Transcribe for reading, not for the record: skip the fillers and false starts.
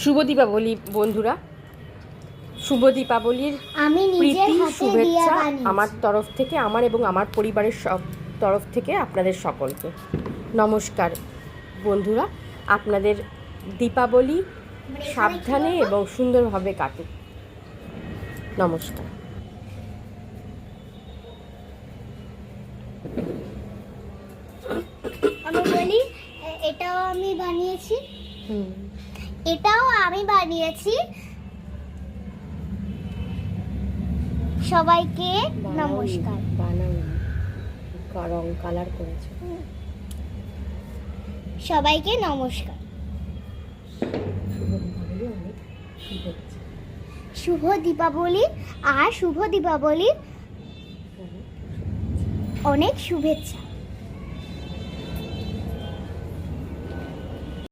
শুভ দীপাবলি বন্ধুরা, শুভ দীপাবলির প্রীতি শুভেচ্ছা আমার তরফ থেকে, আমার এবং আমার পরিবারের তরফ থেকে আপনাদের সকলকে নমস্কার। বন্ধুরা, আপনাদের দীপাবলি সাবধানে এবং সুন্দরভাবে কাটুক। নমস্কার। আমি বলি, এটাও আমি বানিয়েছি, এটাও আমি বানিয়েছি। সবাইকে নমস্কার। রং কালার করেছে। সবাইকে নমস্কার। শুভ দীপাবলি আর শুভ দীপাবলির অনেক শুভেচ্ছা।